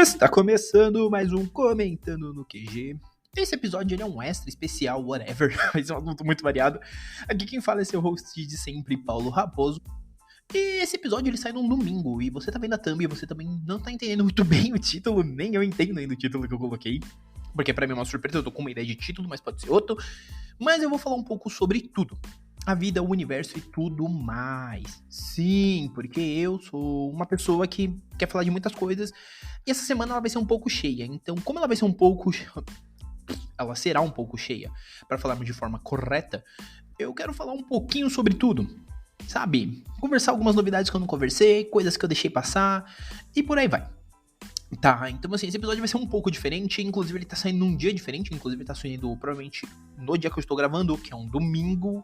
Está começando mais um Comentando no QG. Esse episódio ele é um extra especial, whatever, mas é um assunto muito variado. Aqui quem fala é seu host de sempre, Paulo Raposo. E esse episódio ele sai num domingo, e você tá vendo a thumb e você também não tá entendendo muito bem o título, nem eu entendo ainda o título que eu coloquei. Porque pra mim é uma surpresa, eu tô com uma ideia de título, mas pode ser outro. Mas eu vou falar um pouco sobre tudo. A vida, o universo e tudo mais. Sim, porque eu sou uma pessoa que quer falar de muitas coisas. E essa semana ela vai ser um pouco cheia. Então, como ela vai ser ela será um pouco cheia, para falarmos de forma correta, eu quero falar um pouquinho sobre tudo. Sabe? Conversar algumas novidades que eu não conversei, coisas que eu deixei passar, e por aí vai. Tá, então assim, esse episódio vai ser um pouco diferente, inclusive ele tá saindo num dia diferente, inclusive ele tá saindo provavelmente no dia que eu estou gravando, que é um domingo,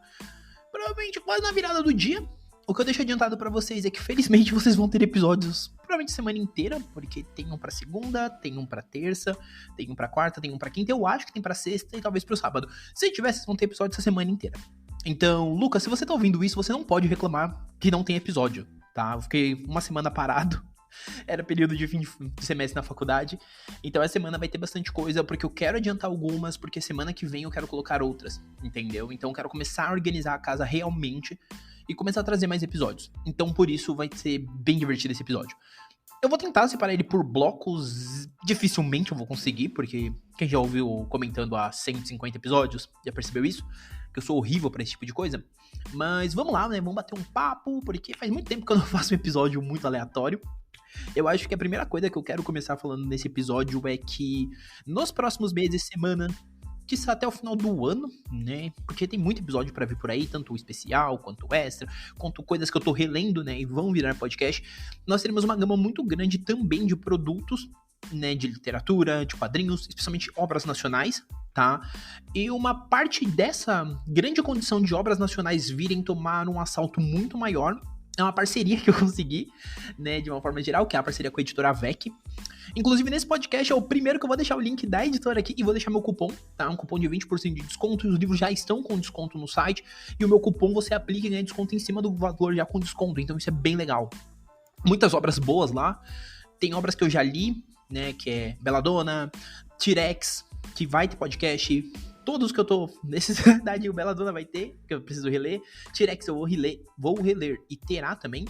provavelmente quase na virada do dia. O que eu deixo adiantado pra vocês é que felizmente vocês vão ter episódios provavelmente semana inteira, porque tem um pra segunda, tem um pra terça, tem um pra quarta, tem um pra quinta, eu acho que tem pra sexta e talvez pro sábado. Se tivesse, vocês vão ter episódio essa semana inteira. Então, Lucas, se você tá ouvindo isso, você não pode reclamar que não tem episódio, tá? Eu fiquei uma semana parado. Era período de fim de semestre na faculdade. Então essa semana vai ter bastante coisa, porque eu quero adiantar algumas, porque semana que vem eu quero colocar outras, entendeu? Então eu quero começar a organizar a casa realmente e começar a trazer mais episódios. Então por isso vai ser bem divertido esse episódio. Eu vou tentar separar ele por blocos, dificilmente eu vou conseguir, porque quem já ouviu comentando há 150 episódios já percebeu isso, que eu sou horrível pra esse tipo de coisa. Mas vamos lá, né? Vamos bater um papo, porque faz muito tempo que eu não faço um episódio muito aleatório. Eu acho que a primeira coisa que eu quero começar falando nesse episódio é que nos próximos meses, semana, quiçá até o final do ano, né? Porque tem muito episódio pra vir por aí, tanto o especial, quanto o extra, quanto coisas que eu tô relendo, né? E vão virar podcast. Nós teremos uma gama muito grande também de produtos, né? De literatura, de quadrinhos, especialmente obras nacionais, tá? E uma parte dessa grande condição de obras nacionais virem tomar um assalto muito maior é uma parceria que eu consegui, né, de uma forma geral, que é a parceria com a editora AVEC. Inclusive, nesse podcast é o primeiro que eu vou deixar o link da editora aqui e vou deixar meu cupom, tá? Um cupom de 20% de desconto, e os livros já estão com desconto no site, e o meu cupom você aplica e ganha desconto em cima do valor já com desconto, então isso é bem legal. Muitas obras boas lá, tem obras que eu já li, né, que é Belladonna, T-Rex, que vai ter podcast, todos que eu tô necessidade, o Belladonna vai ter, que eu preciso reler. T-Rex eu vou reler e terá também.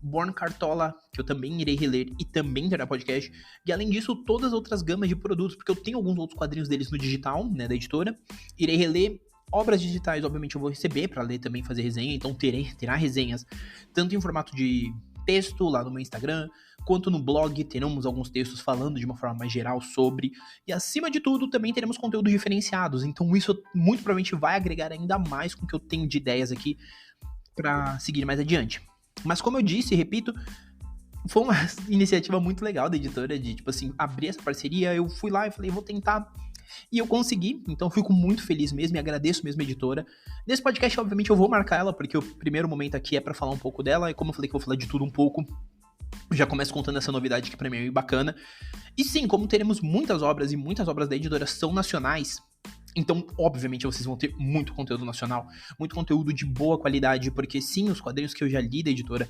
Born Cartola, que eu também irei reler e também terá podcast. E além disso, todas as outras gamas de produtos, porque eu tenho alguns outros quadrinhos deles no digital, né, da editora. Irei reler. Obras digitais, obviamente, eu vou receber pra ler também, fazer resenha. Então terá resenhas, tanto em formato de texto lá no meu Instagram, quanto no blog, teremos alguns textos falando de uma forma mais geral sobre, e acima de tudo também teremos conteúdos diferenciados, então isso muito provavelmente vai agregar ainda mais com o que eu tenho de ideias aqui para seguir mais adiante. Mas como eu disse e repito, foi uma iniciativa muito legal da editora de, tipo assim, abrir essa parceria. Eu fui lá e falei, vou tentar, e eu consegui, então fico muito feliz mesmo e agradeço mesmo a editora. Nesse podcast, obviamente, eu vou marcar ela, porque o primeiro momento aqui é pra falar um pouco dela, e como eu falei que eu vou falar de tudo um pouco, eu já começo contando essa novidade que pra mim é bacana. E sim, como teremos muitas obras, e muitas obras da editora são nacionais, então, obviamente, vocês vão ter muito conteúdo nacional, muito conteúdo de boa qualidade, porque sim, os quadrinhos que eu já li da editora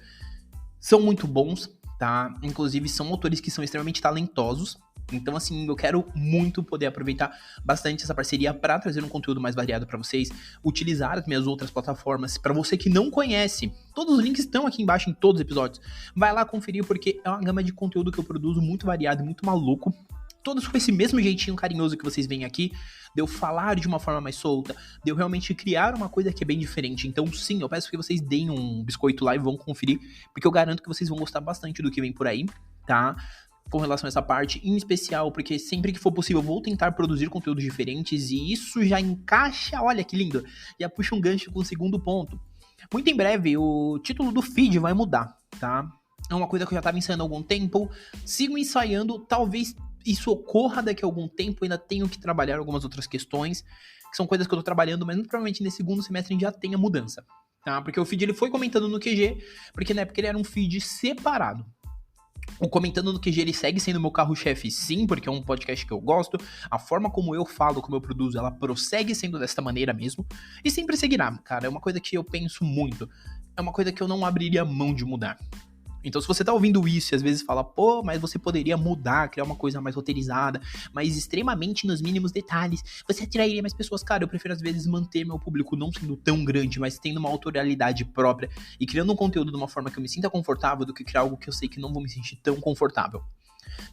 são muito bons, tá? Inclusive, são autores que são extremamente talentosos. Então, assim, eu quero muito poder aproveitar bastante essa parceria para trazer um conteúdo mais variado para vocês, utilizar as minhas outras plataformas. Para você que não conhece, todos os links estão aqui embaixo em todos os episódios. Vai lá conferir, porque é uma gama de conteúdo que eu produzo muito variado e muito maluco. Todos com esse mesmo jeitinho carinhoso que vocês veem aqui, de eu falar de uma forma mais solta, de eu realmente criar uma coisa que é bem diferente. Então, sim, eu peço que vocês deem um biscoito lá e vão conferir, porque eu garanto que vocês vão gostar bastante do que vem por aí, tá? Com relação a essa parte, em especial, porque sempre que for possível eu vou tentar produzir conteúdos diferentes, e isso já encaixa, olha que lindo, já puxa um gancho com o segundo ponto. Muito em breve, o título do feed vai mudar, tá? É uma coisa que eu já estava ensaiando há algum tempo, sigo ensaiando, talvez isso ocorra daqui a algum tempo, ainda tenho que trabalhar algumas outras questões, que são coisas que eu tô trabalhando, mas muito provavelmente nesse segundo semestre a gente já tenha mudança, tá? Porque o feed ele foi comentando no QG, porque na época ele era um feed separado. O Comentando no QG ele segue sendo meu carro-chefe, sim, porque é um podcast que eu gosto, a forma como eu falo, como eu produzo, ela prossegue sendo desta maneira mesmo, e sempre seguirá, cara, é uma coisa que eu penso muito, é uma coisa que eu não abriria mão de mudar. Então, se você tá ouvindo isso e às vezes fala, pô, mas você poderia mudar, criar uma coisa mais roteirizada, mas extremamente nos mínimos detalhes, você atrairia mais pessoas. Cara, eu prefiro às vezes manter meu público não sendo tão grande, mas tendo uma autoralidade própria e criando um conteúdo de uma forma que eu me sinta confortável do que criar algo que eu sei que não vou me sentir tão confortável.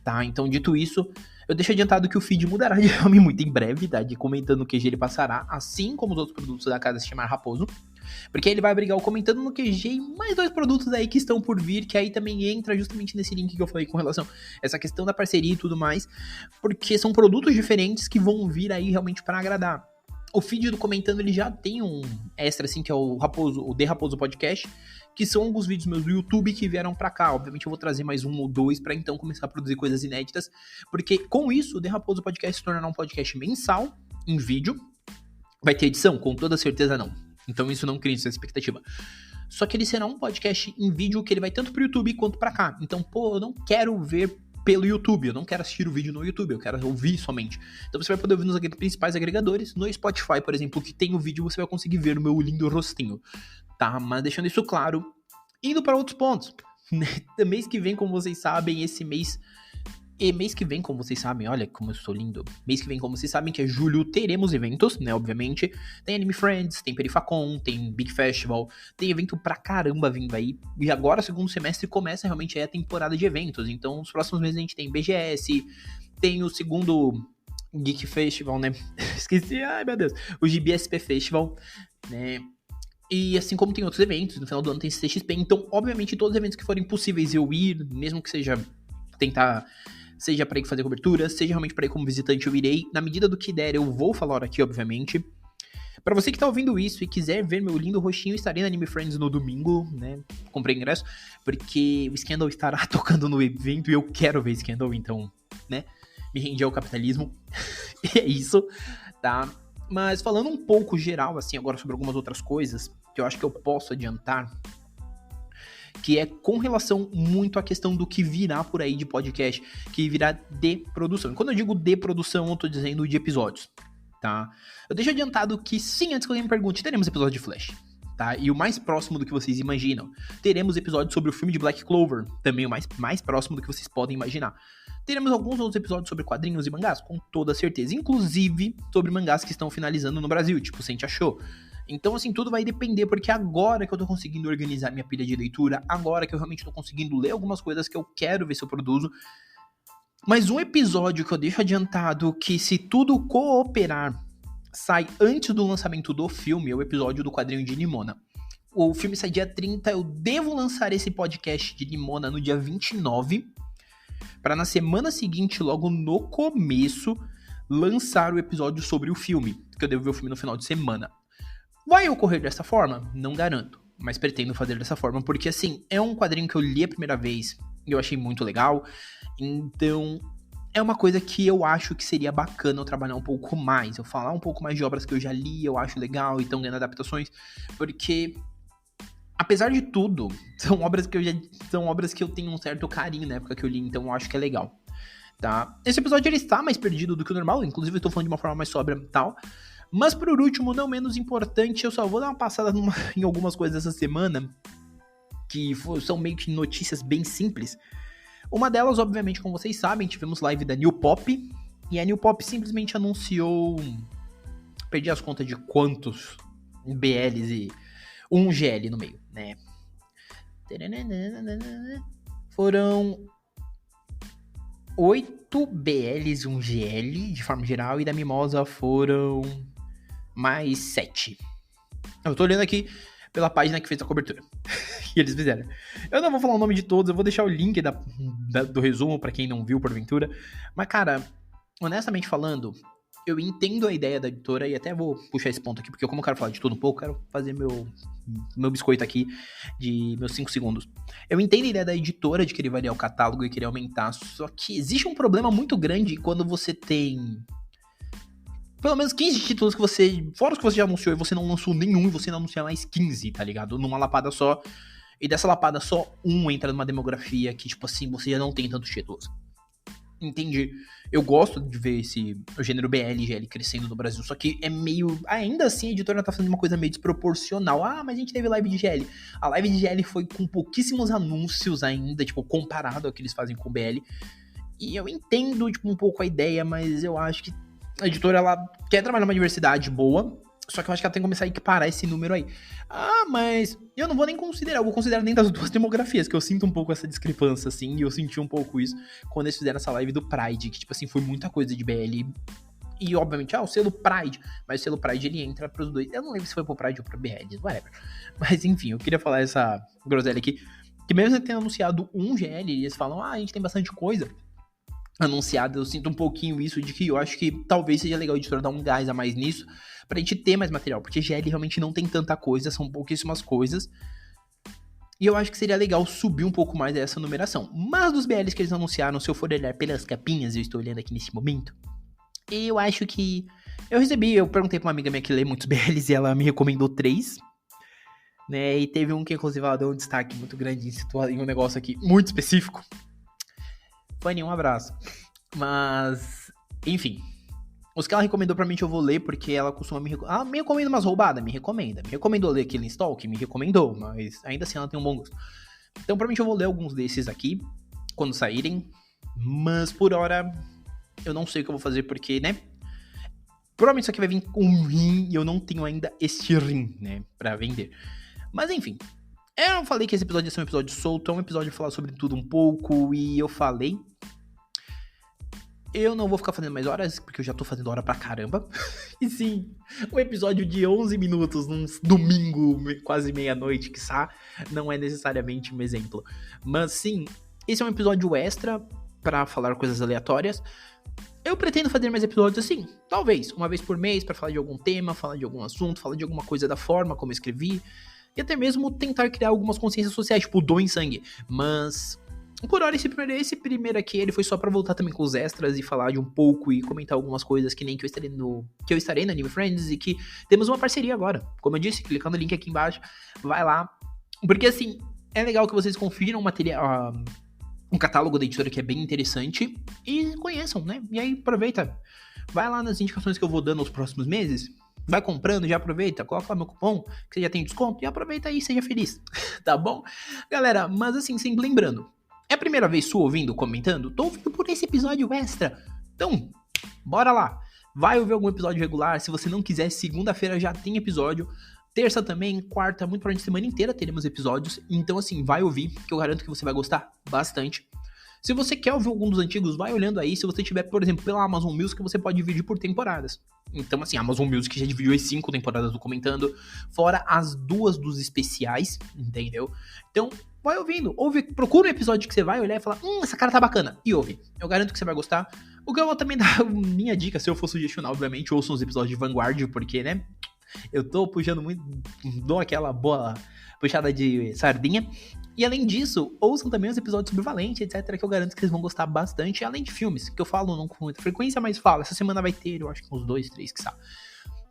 Tá, então dito isso, eu deixo adiantado que o feed mudará de nome muito em breve, tá? De Comentando no QG ele passará, assim como os outros produtos da casa se chamar Raposo. Porque ele vai abrigar o Comentando no QG e mais 2 produtos aí que estão por vir, que aí também entra justamente nesse link que eu falei com relação a essa questão da parceria e tudo mais, porque são produtos diferentes que vão vir aí realmente para agradar. O feed do Comentando ele já tem um extra assim, que é o The Raposo Podcast, que são alguns vídeos meus do YouTube que vieram pra cá. Obviamente eu vou trazer mais 1 ou 2 pra então começar a produzir coisas inéditas, porque com isso o The Raposo Podcast se tornará um podcast mensal, em vídeo. Vai ter edição? Com toda certeza não. Então isso não cria essa expectativa. Só que ele será um podcast em vídeo que ele vai tanto pro YouTube quanto pra cá. Então, pô, eu não quero ver pelo YouTube, eu não quero assistir o vídeo no YouTube, eu quero ouvir somente. Então você vai poder ouvir nos principais agregadores. No Spotify, por exemplo, que tem o vídeo, você vai conseguir ver o meu lindo rostinho, tá? Mas deixando isso claro, indo para outros pontos. Mês que vem, como vocês sabem, mês que vem, como vocês sabem, olha como eu sou lindo. Mês que vem, como vocês sabem, que é julho, teremos eventos, né, obviamente. Tem Anime Friends, tem Perifacon, tem Big Festival, tem evento pra caramba vindo aí. E agora, segundo semestre, começa realmente aí a temporada de eventos. Então, nos próximos meses a gente tem BGS, tem o segundo Geek Festival, né? Esqueci, ai meu Deus. O GBSP Festival, né? E assim como tem outros eventos, no final do ano tem CCXP. Então, obviamente, todos os eventos que forem possíveis eu ir, mesmo que seja tentar... Seja pra ir fazer cobertura, seja realmente pra ir como visitante, eu irei. Na medida do que der, eu vou falar aqui, obviamente. Pra você que tá ouvindo isso e quiser ver meu lindo rostinho, estarei na Anime Friends no domingo, né? Comprei ingresso, porque o Scandal estará tocando no evento e eu quero ver Scandal, então, né? Me rendi ao capitalismo. E é isso, tá? Mas falando um pouco geral, assim, agora sobre algumas outras coisas, que eu acho que eu posso adiantar, que é com relação muito à questão do que virá por aí de podcast, que virá de produção. E quando eu digo de produção, eu tô dizendo de episódios, tá? Eu deixo adiantado que sim, antes que alguém me pergunte, teremos episódio de Flash, tá? E o mais próximo do que vocês imaginam. Teremos episódios sobre o filme de Black Clover, também o mais próximo do que vocês podem imaginar. Teremos alguns outros episódios sobre quadrinhos e mangás, com toda certeza. Inclusive sobre mangás que estão finalizando no Brasil, tipo Sente Achou. Então, assim, tudo vai depender, porque agora que eu tô conseguindo organizar minha pilha de leitura, agora que eu realmente tô conseguindo ler algumas coisas que eu quero ver se eu produzo. Mas um episódio que eu deixo adiantado, que se tudo cooperar, sai antes do lançamento do filme, é o episódio do quadrinho de Nimona. O filme sai dia 30, eu devo lançar esse podcast de Nimona no dia 29, para na semana seguinte, logo no começo, lançar o episódio sobre o filme, que eu devo ver o filme no final de semana. Vai ocorrer dessa forma? Não garanto, mas pretendo fazer dessa forma, porque assim, é um quadrinho que eu li a primeira vez e eu achei muito legal, então é uma coisa que eu acho que seria bacana eu trabalhar um pouco mais, eu falar um pouco mais de obras que eu já li, eu acho legal, e estão ganhando adaptações, porque apesar de tudo, são obras que eu tenho um certo carinho na época que eu li, então eu acho que é legal, tá? Esse episódio ele está mais perdido do que o normal, inclusive eu tô falando de uma forma mais sóbria e tal. Mas por último, não menos importante, eu só vou dar uma passada em algumas coisas essa semana, que são meio que notícias bem simples. Uma delas, obviamente, como vocês sabem, tivemos live da New Pop, e a New Pop simplesmente anunciou, perdi as contas de quantos BLs e um GL no meio, né? Foram 8 BLs e um GL, de forma geral, e da Mimosa foram mais 7. Eu tô olhando aqui pela página que fez a cobertura. E eles fizeram. Eu não vou falar o nome de todos, eu vou deixar o link do resumo pra quem não viu, porventura. Mas, cara, honestamente falando, eu entendo a ideia da editora e até vou puxar esse ponto aqui, porque como eu quero falar de tudo um pouco, quero fazer meu biscoito aqui de meus 5 segundos. Eu entendo a ideia da editora de querer variar o catálogo e querer aumentar, só que existe um problema muito grande quando você tem pelo menos 15 títulos que você, fora os que você já anunciou e você não lançou nenhum e você não anuncia mais 15, tá ligado? Numa lapada só, e dessa lapada só um entra numa demografia que, tipo assim, você já não tem tantos títulos. entendi. Eu gosto de ver o gênero BL e GL crescendo no Brasil, só que é meio... Ainda assim, a editora tá fazendo uma coisa meio desproporcional. Ah, mas a gente teve live de GL. A live de GL foi com pouquíssimos anúncios ainda, tipo, comparado ao que eles fazem com o BL. E eu entendo, tipo, um pouco a ideia, mas eu acho que a editora, ela quer trabalhar uma diversidade boa, só que eu acho que ela tem que começar a equiparar esse número aí. Ah, mas eu não vou nem considerar, eu vou considerar dentro das duas demografias, que eu sinto um pouco essa discrepância, assim, e eu senti um pouco isso quando eles fizeram essa live do Pride, que, tipo assim, foi muita coisa de BL. E, obviamente, o selo Pride, mas o selo Pride, ele entra pros dois. Eu não lembro se foi pro Pride ou pro BL, whatever. Mas, enfim, eu queria falar essa groselha aqui, que mesmo tendo anunciado um GL, eles falam, a gente tem bastante coisa anunciada. Eu sinto um pouquinho isso de que eu acho que talvez seja legal a editora dar um gás a mais nisso, pra gente ter mais material, porque GL realmente não tem tanta coisa, são pouquíssimas coisas, e eu acho que seria legal subir um pouco mais essa numeração. Mas dos BLs que eles anunciaram, se eu for olhar pelas capinhas, eu estou olhando aqui nesse momento, eu acho que eu perguntei pra uma amiga minha que lê muitos BLs e ela me recomendou 3, né, e teve um que inclusive ela deu um destaque muito grande em um negócio aqui muito específico. Fanny, um abraço. Mas, enfim, os que ela recomendou pra mim eu vou ler, porque ela costuma ela me recomenda umas roubadas, me recomendou ler Killing Stalk, me recomendou, mas ainda assim ela tem um bom gosto. Então provavelmente eu vou ler alguns desses aqui, quando saírem, mas por hora eu não sei o que eu vou fazer, porque, né, provavelmente isso aqui vai vir com um rim, e eu não tenho ainda este rim, né, pra vender. Mas enfim, eu falei que esse episódio ia ser um episódio solto, é um episódio de falar sobre tudo um pouco, e eu falei... Eu não vou ficar fazendo mais horas, porque eu já tô fazendo hora pra caramba. E sim, um episódio de 11 minutos, num domingo, quase meia-noite, quiçá, não é necessariamente um exemplo. Mas sim, esse é um episódio extra pra falar coisas aleatórias. Eu pretendo fazer mais episódios assim, talvez, uma vez por mês, pra falar de algum tema, falar de algum assunto, falar de alguma coisa da forma como eu escrevi. E até mesmo tentar criar algumas consciências sociais, tipo, doem sangue. Mas... por hora, esse primeiro aqui, ele foi só pra voltar também com os extras e falar de um pouco e comentar algumas coisas que nem que eu estarei no Anime Friends e que temos uma parceria agora. Como eu disse, clicando no link aqui embaixo, vai lá. Porque assim, é legal que vocês confiram o material, um catálogo da editora que é bem interessante e conheçam, né? E aí aproveita, vai lá nas indicações que eu vou dando nos próximos meses. Vai comprando, já aproveita, coloca lá meu cupom, que você já tem desconto, e aproveita aí, seja feliz, tá bom? Galera, mas assim, sempre lembrando, é a primeira vez sua ouvindo, comentando? Tô ouvindo por esse episódio extra. Então, bora lá. Vai ouvir algum episódio regular. Se você não quiser, segunda-feira já tem episódio. Terça também, quarta, muito provavelmente semana inteira teremos episódios. Então, assim, vai ouvir, que eu garanto que você vai gostar bastante. Se você quer ouvir algum dos antigos, vai olhando aí. Se você tiver, por exemplo, pela Amazon Music, você pode dividir por temporadas. Então, assim, a Amazon Music já dividiu as 5 temporadas do Comentando, fora as 2 dos especiais, entendeu? Então, vai ouvindo. Procura um episódio que você vai olhar e falar, essa cara tá bacana. E ouve. Eu garanto que você vai gostar. O que eu vou também dar minha dica, se eu for sugestionar, obviamente, ouçam os episódios de Vanguard, porque, né, eu tô puxando muito, dou aquela boa puxada de sardinha. E além disso, ouçam também os episódios sobre Valente, etc, que eu garanto que vocês vão gostar bastante. Além de filmes, que eu falo não com muita frequência, mas falo. Essa semana vai ter, eu acho que uns 2, 3, que sabe.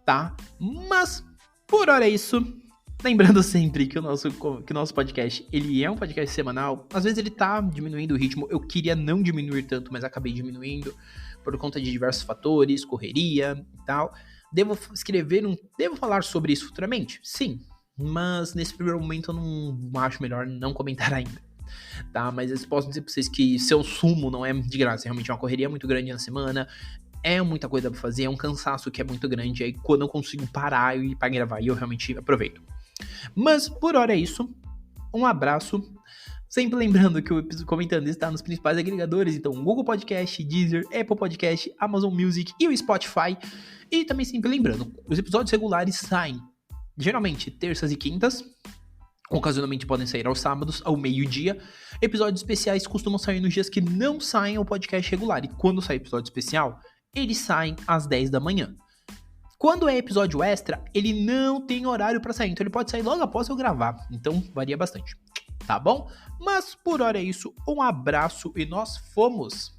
Tá? Mas, por hora é isso. Lembrando sempre que o nosso podcast, ele é um podcast semanal. Às vezes ele tá diminuindo o ritmo. Eu queria não diminuir tanto, mas acabei diminuindo por conta de diversos fatores, correria e tal. Devo falar sobre isso futuramente? Sim. Mas nesse primeiro momento eu não acho melhor não comentar ainda, tá? Mas eu posso dizer pra vocês que seu sumo não é de graça, realmente é uma correria muito grande na semana, é muita coisa pra fazer, é um cansaço que é muito grande, aí quando eu consigo parar e ir pra gravar, eu realmente aproveito. Mas por hora é isso, um abraço, sempre lembrando que o Comentando está nos principais agregadores, então Google Podcast, Deezer, Apple Podcast, Amazon Music e o Spotify, e também sempre lembrando, os episódios regulares saem geralmente terças e quintas, ocasionalmente podem sair aos sábados, ao meio-dia. Episódios especiais costumam sair nos dias que não saem ao podcast regular. E quando sai episódio especial, eles saem às 10 da manhã. Quando é episódio extra, ele não tem horário pra sair. Então ele pode sair logo após eu gravar. Então varia bastante. Tá bom? Mas por hora é isso. Um abraço e nós fomos!